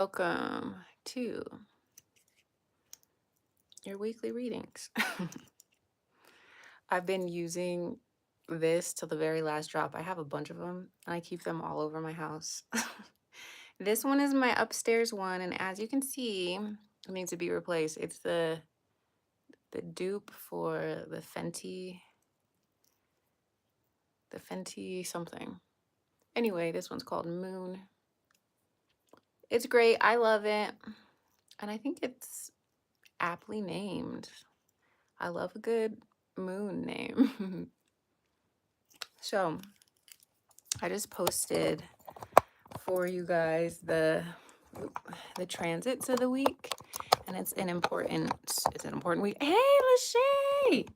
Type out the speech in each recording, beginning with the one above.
Welcome to your weekly readings. I've been using this till the very last drop. I have a bunch of them and I keep them all over my house. This one is my upstairs one, and as you can see, it needs to be replaced. It's the dupe for the Fenty something. Anyway, this one's called Moon. It's great. I love it. And I think it's aptly named. I love a good moon name. So I just posted for you guys the transits of the week, and it's an important week. Hey, Lachey,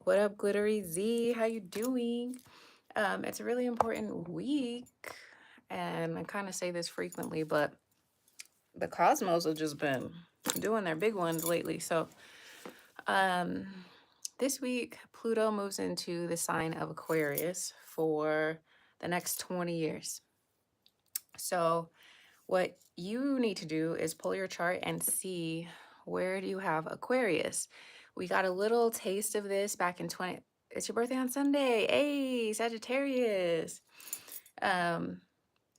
what up, Glittery Z? How you doing? It's a really important week, and I kind of say this frequently, but the cosmos have just been doing their big ones lately. So, this week Pluto moves into the sign of Aquarius for the next 20 years. So what you need to do is pull your chart and see, where do you have Aquarius? We got a little taste of this back in it's your birthday on Sunday. Hey, Sagittarius.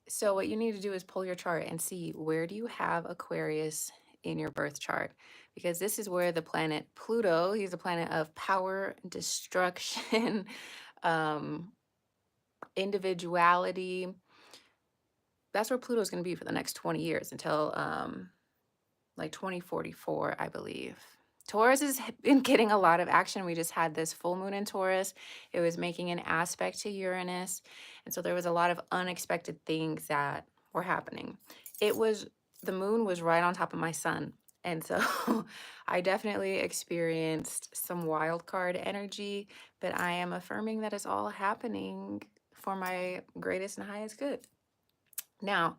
So what you need to do is pull your chart and see, where do you have Aquarius in your birth chart? Because this is where the planet Pluto, he's a planet of power, destruction, um, individuality. That's where Pluto's going to be for the next 20 years until like 2044, I believe. Taurus has been getting a lot of action. We just had this full moon in Taurus. It was making an aspect to Uranus. And so there was a lot of unexpected things that were happening. The moon was right on top of my sun. And so I definitely experienced some wild card energy, but I am affirming that it's all happening for my greatest and highest good. Now,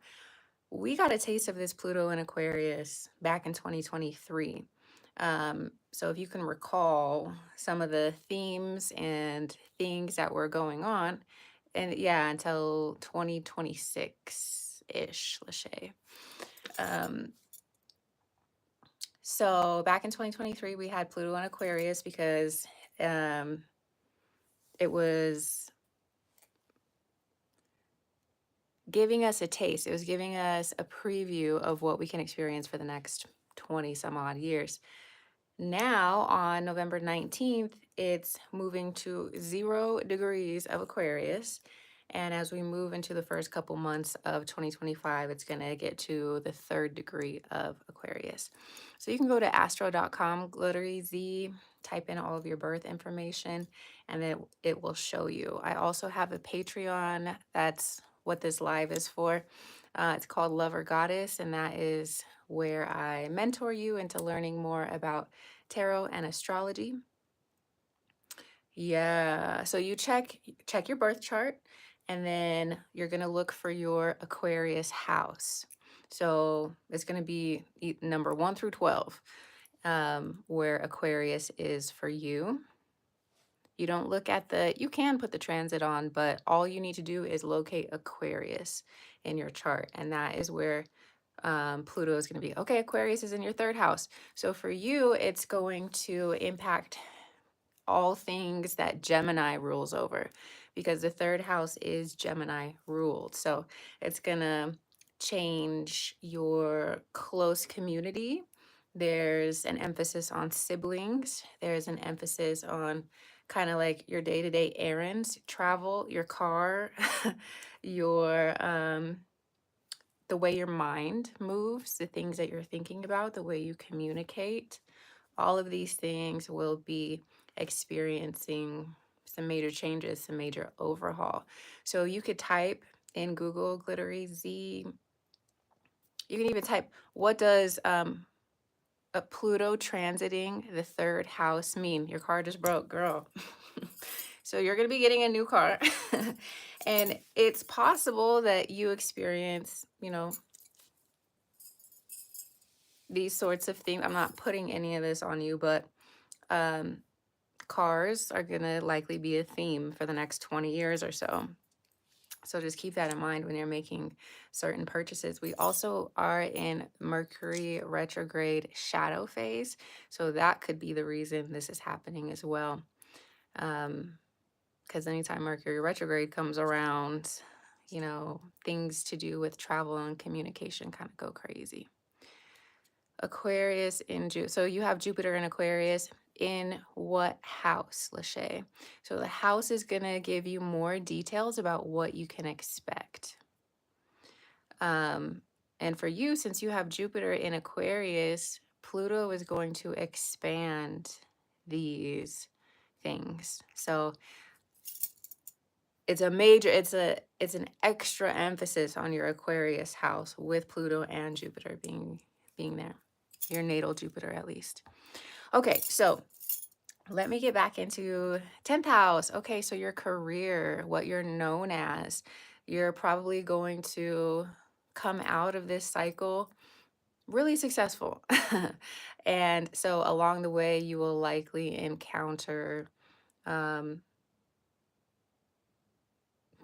we got a taste of this Pluto in Aquarius back in 2023. So if you can recall some of the themes and things that were going on, and yeah, until 2026-ish, Lachey. So back in 2023, we had Pluto in Aquarius because it was giving us a taste. It was giving us a preview of what we can experience for the next 20 some odd years. Now, on November 19th, it's moving to 0 degrees of Aquarius. And as we move into the first couple months of 2025, it's going to get to the 3rd degree of Aquarius. So you can go to astro.com, glittery Z, type in all of your birth information, and it will show you. I also have a Patreon. That's what this live is for. It's called Lover Goddess, and that is where I mentor you into learning more about tarot and astrology. Yeah, so you check your birth chart, and then you're going to look for your Aquarius house. So it's going to be number 1 through 12, where Aquarius is for you. You don't look at you can put the transit on, but all you need to do is locate Aquarius in your chart, and that is where Pluto is going to be. Okay, Aquarius is in your 3rd house. So for you, it's going to impact all things that Gemini rules over, because the 3rd house is Gemini ruled. So it's going to change your close community. There's an emphasis on siblings. There's an emphasis on kind of like your day-to-day errands, travel, your car, your the way your mind moves, the things that you're thinking about, the way you communicate. All of these things will be experiencing some major changes, some major overhaul. So you could type in Google Glittery Z. You can even type, what does a Pluto transiting the 3rd house mean? Your car just broke, girl. So you're going to be getting a new car. And it's possible that you experience, these sorts of things. I'm not putting any of this on you, but cars are going to likely be a theme for the next 20 years or so. So just keep that in mind when you're making certain purchases. We also are in Mercury retrograde shadow phase. So that could be the reason this is happening as well. Because anytime Mercury retrograde comes around, things to do with travel and communication kind of go crazy. Aquarius in June. So you have Jupiter in Aquarius in what house, Lachey? So the house is going to give you more details about what you can expect. And for you, since you have Jupiter in Aquarius, Pluto is going to expand these things. So it's an extra emphasis on your Aquarius house with Pluto and Jupiter being there. Your natal Jupiter at least. Okay, so let me get back into 10th house. Okay, so your career, what you're known as, you're probably going to come out of this cycle really successful. And so along the way, you will likely encounter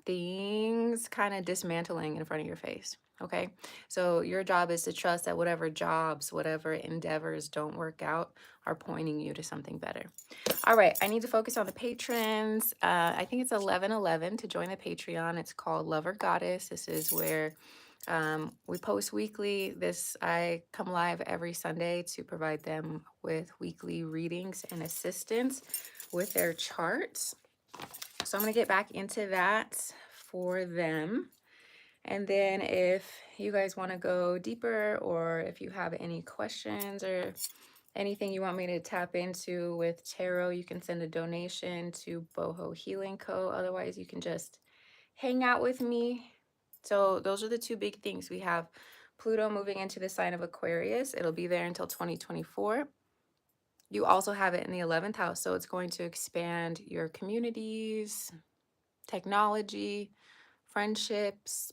things kind of dismantling in front of your face. Okay. So your job is to trust that whatever jobs, whatever endeavors don't work out are pointing you to something better. All right. I need to focus on the patrons. I think it's 11:11 to join the Patreon. It's called Lover Goddess. This is where we post weekly. I come live every Sunday to provide them with weekly readings and assistance with their charts. So I'm going to get back into that for them. And then if you guys want to go deeper, or if you have any questions or anything you want me to tap into with tarot, you can send a donation to Boho Healing Co. Otherwise, you can just hang out with me. So those are the two big things. We have Pluto moving into the sign of Aquarius. It'll be there until 2024. You also have it in the 11th house. So it's going to expand your communities, technology, friendships,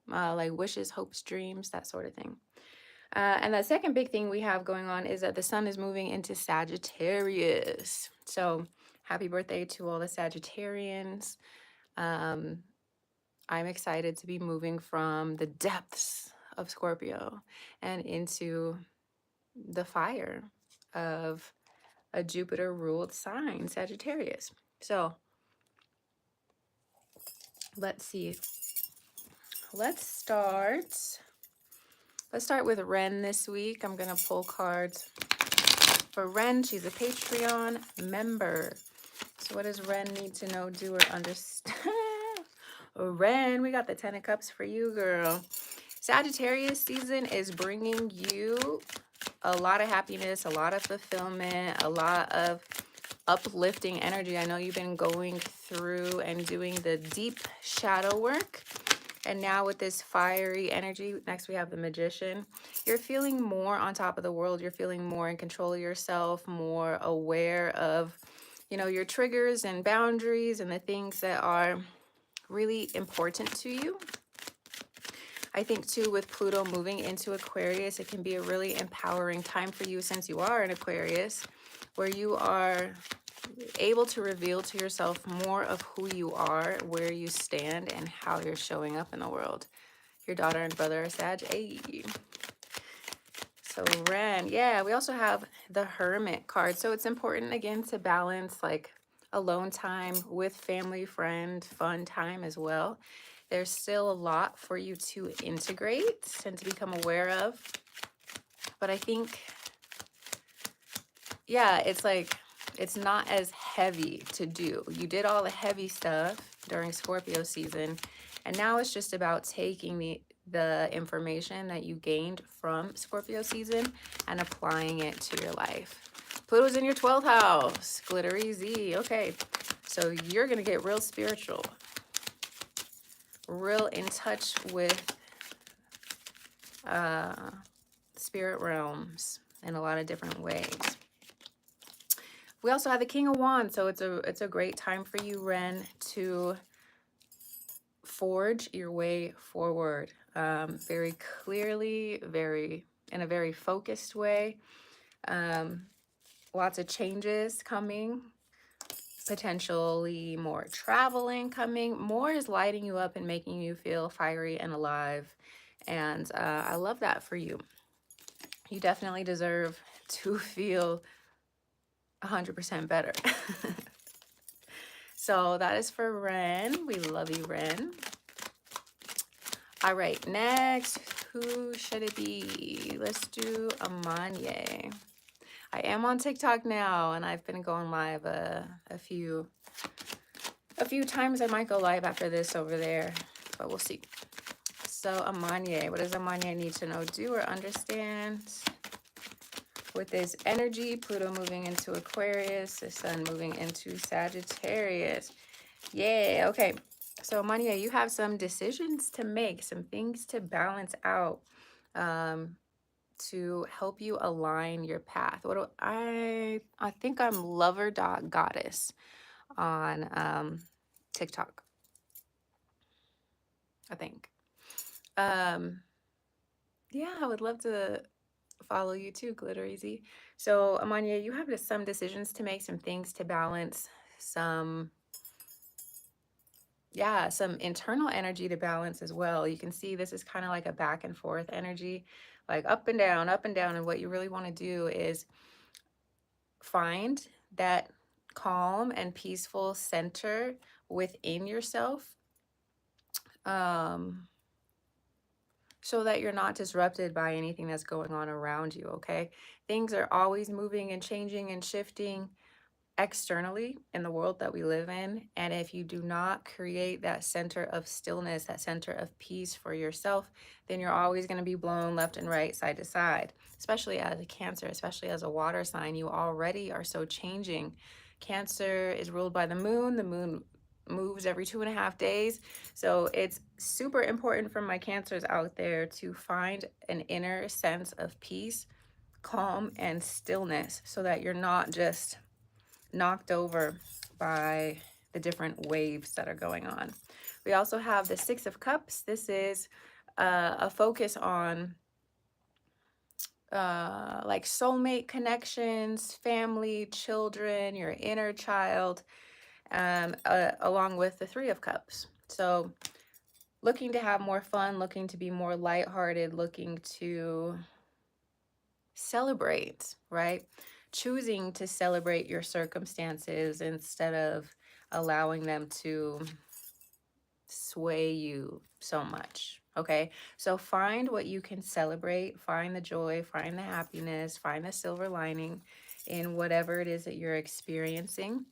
like wishes, hopes, dreams, that sort of thing. And the second big thing we have going on is that the sun is moving into Sagittarius. So happy birthday to all the Sagittarians. I'm excited to be moving from the depths of Scorpio and into the fire of a Jupiter ruled sign, Sagittarius. So let's see. Let's start with Ren this week. I'm going to pull cards for Ren. She's a Patreon member. So what does Ren need to know, do, or understand? Ren, we got the 10 of Cups for you, girl. Sagittarius season is bringing you a lot of happiness, a lot of fulfillment, a lot of uplifting energy. I know you've been going through and doing the deep shadow work. And now with this fiery energy, next we have the Magician. You're feeling more on top of the world. You're feeling more in control of yourself, more aware of, your triggers and boundaries and the things that are really important to you. I think too, with Pluto moving into Aquarius, it can be a really empowering time for you, since you are in Aquarius, where you are able to reveal to yourself more of who you are, where you stand, and how you're showing up in the world. Your daughter and brother are Sag. Hey. So Ren, yeah, we also have the Hermit card. So it's important, again, to balance like alone time with family, friend, fun time as well. There's still a lot for you to integrate and to become aware of. But I think, yeah, it's not as heavy to do. You did all the heavy stuff during Scorpio season, and now it's just about taking the information that you gained from Scorpio season and applying it to your life. Pluto's in your 12th house, glittery Z. Okay, so you're gonna get real spiritual, real in touch with spirit realms in a lot of different ways. We also have the King of Wands, so it's a great time for you, Ren, to forge your way forward very clearly, in a very focused way. Lots of changes coming. potentially more traveling coming. More is lighting you up and making you feel fiery and alive. And I love that for you. You definitely deserve to feel 100% better. So that is for Ren. We love you, Ren. All right, next, who should it be? Let's do Amanye. I am on TikTok now, and I've been going live a few times. I might go live after this over there, but we'll see. So Amanye, what does Amanye need to know, do, or understand? With this energy, Pluto moving into Aquarius, the sun moving into Sagittarius. Yeah, okay. So Amanye, you have some decisions to make, some things to balance out, to help you align your path. What do I think I'm lover.goddess on TikTok, I think. Yeah, I would love to follow you too, Glitter Easy. So Amanya, you have some decisions to make, some things to balance, some some internal energy to balance as well. You can see this is kind of like a back and forth energy, like up and down, up and down. And what you really want to do is find that calm and peaceful center within yourself, um, so that you're not disrupted by anything that's going on around you, okay? Things are always moving and changing and shifting externally in the world that we live in. And if you do not create that center of stillness, that center of peace for yourself, then you're always going to be blown left and right, side to side, especially as a Cancer, especially as a water sign. You already are so changing. Cancer is ruled by the moon. The moon moves every 2.5 days. So it's super important for my Cancers out there to find an inner sense of peace, calm, and stillness so that you're not just knocked over by the different waves that are going on. We also have the Six of Cups. This is a focus on like soulmate connections, family, children, your inner child, along with the Three of Cups. So looking to have more fun, looking to be more lighthearted, looking to celebrate, right? Choosing to celebrate your circumstances instead of allowing them to sway you so much. Okay, so find what you can celebrate, find the joy, find the happiness, find the silver lining in whatever it is that you're experiencing.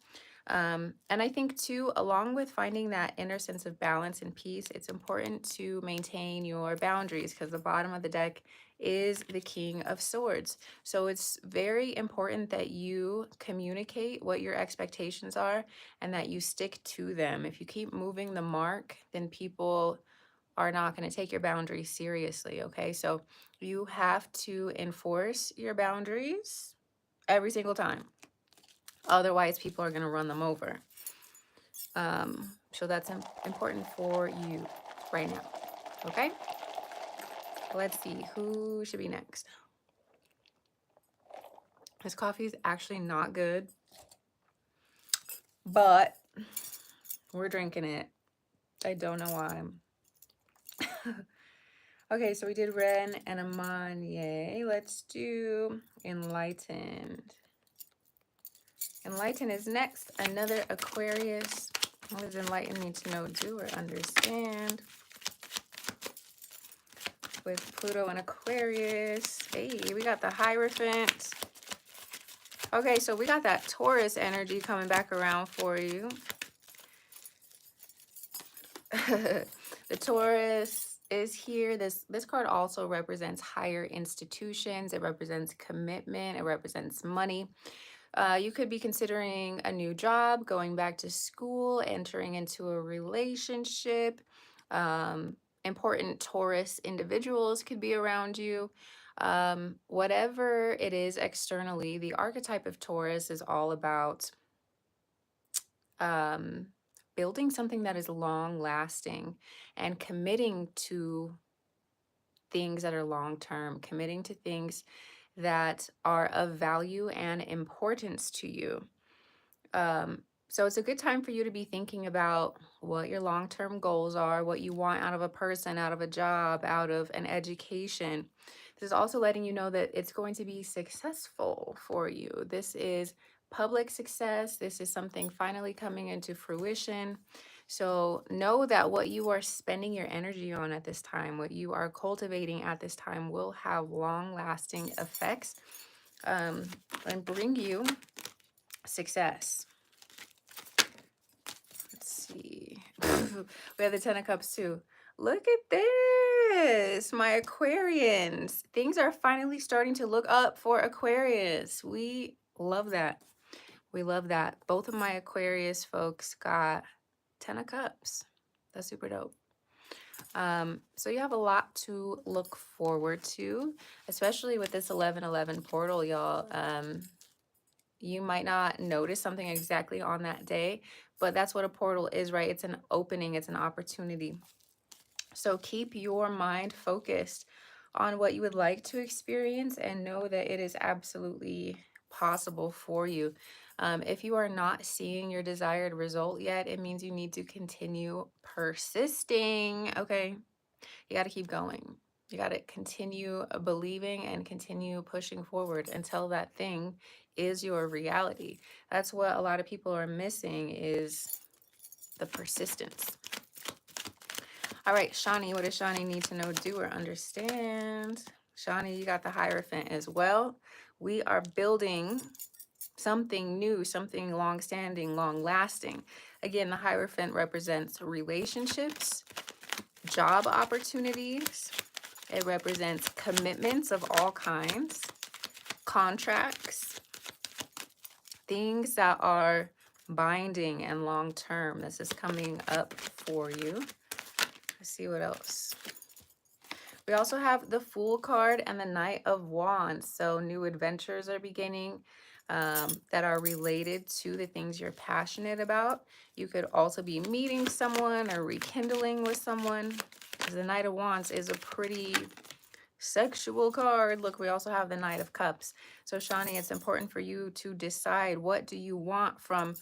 And I think too, along with finding that inner sense of balance and peace, it's important to maintain your boundaries, because the bottom of the deck is the King of Swords. So it's very important that you communicate what your expectations are and that you stick to them. If you keep moving the mark, then people are not going to take your boundaries seriously. Okay, so you have to enforce your boundaries every single time. Otherwise, people are going to run them over. So that's important for you right now. Okay, let's see who should be next. This coffee is actually not good, but we're drinking it. I don't know why. Okay, so we did Ren and Amanye. Let's do Enlightened. Enlightened is next. Another Aquarius. What does Enlightened need to know, do, or understand? With Pluto and Aquarius. Hey, we got the Hierophant. Okay, so we got that Taurus energy coming back around for you. The Taurus is here. This card also represents higher institutions. It represents commitment. It represents money. You could be considering a new job, going back to school, entering into a relationship. Important Taurus individuals could be around you. Whatever it is externally, the archetype of Taurus is all about building something that is long lasting and committing to things that are long term, committing to things that are of value and importance to you. So it's a good time for you to be thinking about what your long-term goals are, what you want out of a person, out of a job, out of an education. This is also letting you know that it's going to be successful for you. This is public success. This is something finally coming into fruition. So know that what you are spending your energy on at this time, what you are cultivating at this time, will have long-lasting effects, um, and bring you success. Let's see. We have the Ten of Cups too. Look at this, my Aquarians. Things are finally starting to look up for Aquarius. We love that. We love that. Both of my Aquarius folks got Ten of Cups. That's super dope. So you have a lot to look forward to, especially with this 11/11 portal, y'all. You might not notice something exactly on that day, but that's what a portal is, right? It's an opening, it's an opportunity. So keep your mind focused on what you would like to experience and know that it is absolutely possible for you. If you are not seeing your desired result yet, it means you need to continue persisting, okay? You got to keep going. You got to continue believing and continue pushing forward until that thing is your reality. That's what a lot of people are missing, is the persistence. All right, Shawnee, what does Shawnee need to know, do, or understand? Shawnee, you got the Hierophant as well. We are building something new, something long-standing, long-lasting. Again, the Hierophant represents relationships, job opportunities. It represents commitments of all kinds, contracts, things that are binding and long-term. This is coming up for you. Let's see what else. We also have the Fool card and the Knight of Wands. So new adventures are beginning that are related to the things you're passionate about. You could also be meeting someone or rekindling with someone. The Knight of Wands is a pretty sexual card. Look, we also have the Knight of Cups. So Shawnee, it's important for you to decide, what do you want from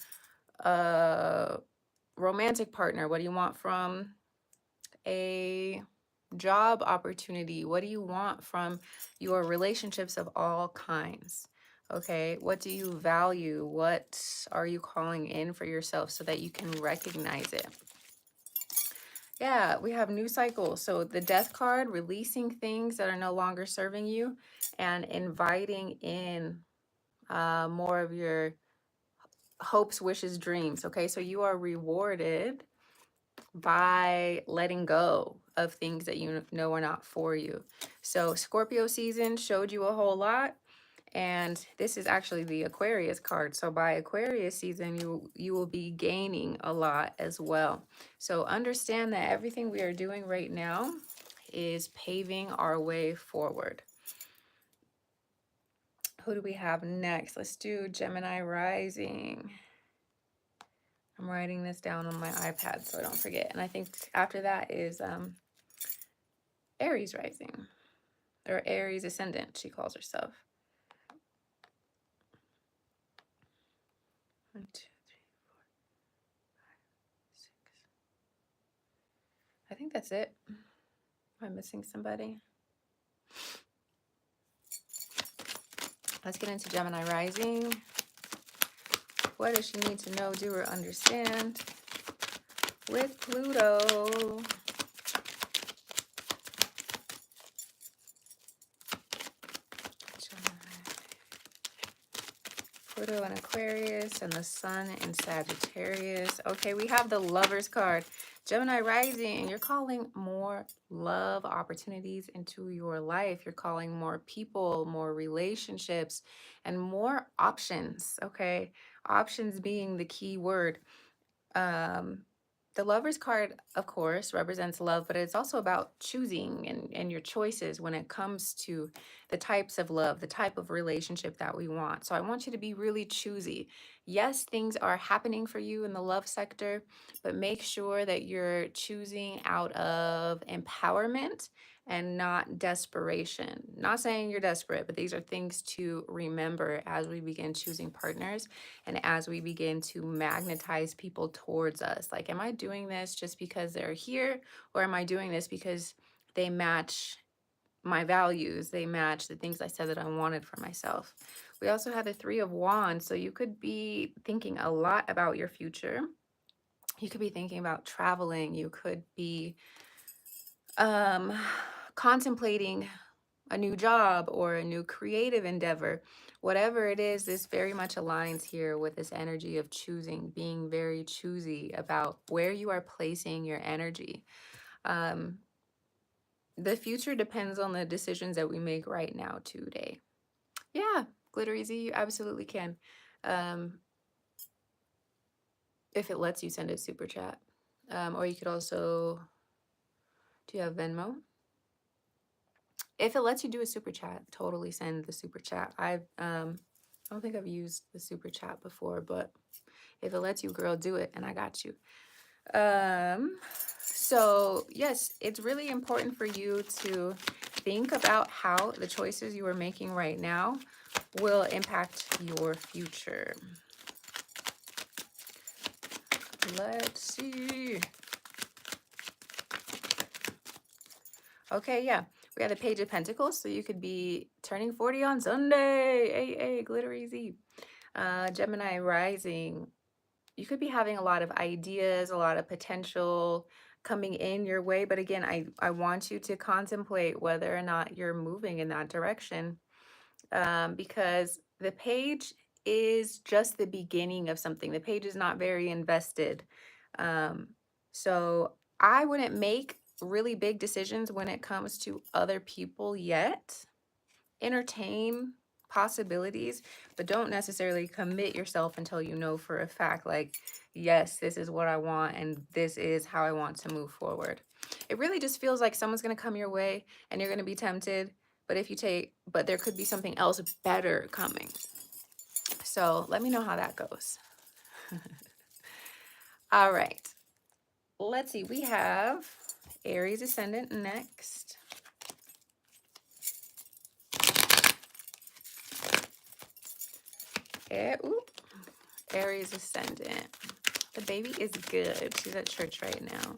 a romantic partner? What do you want from a job opportunity? What do you want from your relationships of all kinds? Okay, what do you value? What are you calling in for yourself so that you can recognize it? Yeah, we have new cycles. So the Death card, releasing things that are no longer serving you and inviting in more of your hopes, wishes, dreams. Okay, so you are rewarded by letting go of things that you know are not for you. So Scorpio season showed you a whole lot. And this is actually the Aquarius card. So by Aquarius season, you will be gaining a lot as well. So understand that everything we are doing right now is paving our way forward. Who do we have next? Let's do Gemini rising. I'm writing this down on my iPad so I don't forget. And I think after that is Aries rising, or Aries ascendant, she calls herself. 1, 2, 3, 4, 5, 6. I think that's it. Am I missing somebody? Let's get into Gemini rising. What does she need to know, do, or understand with Pluto? Pluto in Aquarius and the Sun in Sagittarius. Okay, we have the Lovers card. Gemini rising, you're calling more love opportunities into your life. You're calling more people, more relationships, and more options. Okay, options being the key word. Um, the Lovers card, of course, represents love, but it's also about choosing and your choices when it comes to the types of love, the type of relationship that we want. So I want you to be really choosy. Yes, things are happening for you in the love sector, but make sure that you're choosing out of empowerment and not desperation. Not saying you're desperate, but these are things to remember as we begin choosing partners and as we begin to magnetize people towards us. Like, am I doing this just because they're here, or am I doing this because they match my values? They match the things I said that I wanted for myself. We also have the Three of Wands. So you could be thinking a lot about your future. You could be thinking about traveling. You could be um, contemplating a new job or a new creative endeavor. Whatever it is, this very much aligns here with this energy of choosing, being very choosy about where you are placing your energy. Um, the future depends on the decisions that we make right now today. Yeah, Glitter Easy, you absolutely can. Um, if it lets you send a super chat. Or you could also, do you have Venmo? If it lets you do a super chat, totally send the super chat. I don't think I've used the super chat before, but if it lets you, girl, do it, and I got you. So yes, it's really important for you to think about how the choices you are making right now will impact your future. Let's see. Okay, yeah. We have the Page of Pentacles, so you could be turning 40 on Sunday. Hey, Glitter Easy. Gemini rising. You could be having a lot of ideas, a lot of potential coming in your way. But again, I want you to contemplate whether or not you're moving in that direction, because the page is just the beginning of something. The page is not very invested. Um, so I wouldn't make really big decisions when it comes to other people yet. Entertain possibilities, but don't necessarily commit yourself until you know for a fact, like, yes, this is what I want and this is how I want to move forward. It really just feels like someone's going to come your way and you're going to be tempted, but there could be something else better coming. So let me know how that goes. All right. Let's see. We have Aries ascendant next. Aries ascendant. The baby is good. She's at church right now.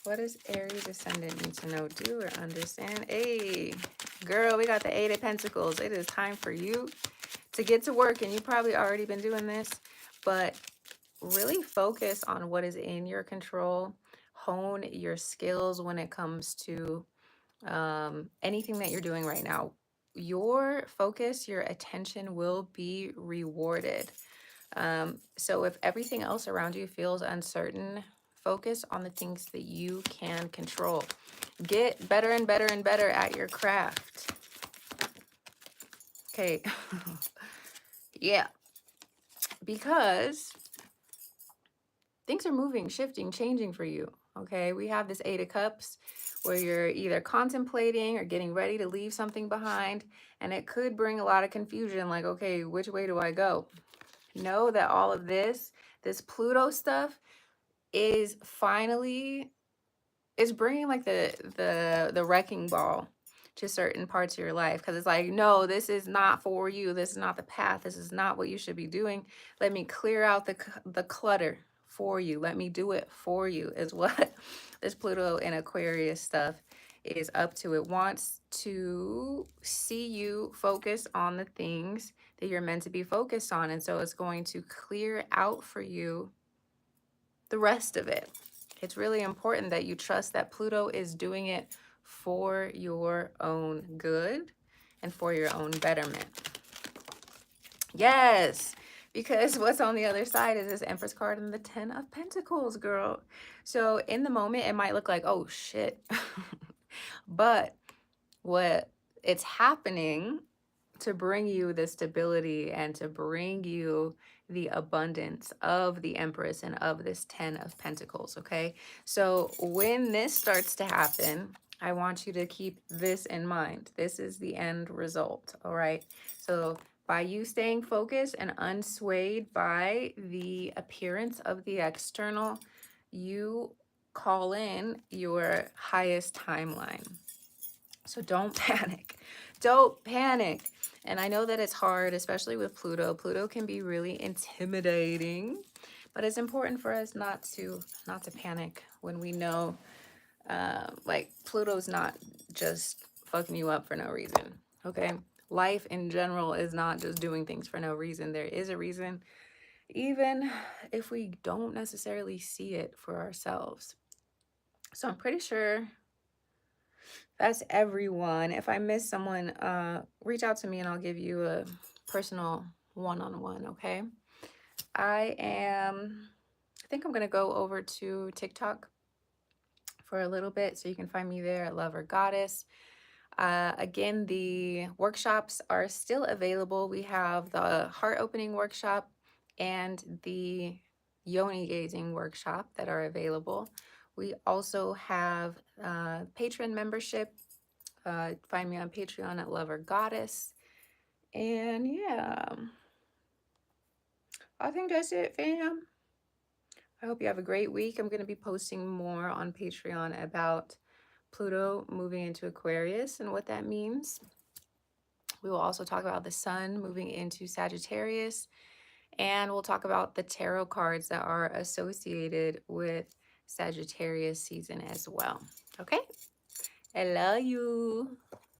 What does Aries ascendant need to know, do, or understand? Hey, girl, we got the Eight of Pentacles. It is time for you to get to work, and you've probably already been doing this, but really focus on what is in your control. Hone your skills when it comes to anything that you're doing right now. Your focus, your attention will be rewarded. So if everything else around you feels uncertain, focus on the things that you can control. Get better and better and better at your craft. Okay. Yeah. Because things are moving, shifting, changing for you. Okay. We have this Eight of Cups where you're either contemplating or getting ready to leave something behind. And it could bring a lot of confusion, like, okay, which way do I go? Know that all of this Pluto stuff is bringing like the wrecking ball to certain parts of your life, because it's like, no, this is not for you. This is not the path. This is not what you should be doing. Let me clear out the clutter for you. Let me do it for you, is what this Pluto and Aquarius stuff is up to. It wants to see you focus on the things that you're meant to be focused on, and so it's going to clear out for you the rest of it. It's really important that you trust that Pluto is doing it for your own good and for your own betterment. Yes, because what's on the other side is this Empress card and the 10 of Pentacles, girl. So in the moment, it might look like, oh shit. But what it's happening to bring you the stability and to bring you the abundance of the Empress and of this 10 of Pentacles, okay? So when this starts to happen, I want you to keep this in mind. This is the end result, all right? So by you staying focused and unswayed by the appearance of the external, you call in your highest timeline. So don't panic. Don't panic. And I know that it's hard, especially with Pluto. Pluto can be really intimidating, but it's important for us not to panic when we know like Pluto's not just fucking you up for no reason. Okay? Life in general is not just doing things for no reason. There is a reason, even if we don't necessarily see it for ourselves. So I'm pretty sure that's everyone. If I miss someone, reach out to me and I'll give you a personal one-on-one, okay? I think I'm gonna go over to TikTok for a little bit so you can find me there at Lover Goddess. Again, the workshops are still available. We have the heart opening workshop and the yoni gazing workshop that are available. We also have patron membership. Find me on Patreon at Lover Goddess. And yeah, I think that's it, fam. I hope you have a great week. I'm going to be posting more on Patreon about Pluto moving into Aquarius and what that means. We will also talk about the sun moving into Sagittarius, and we'll talk about the tarot cards that are associated with Sagittarius season as well. Okay? I love you.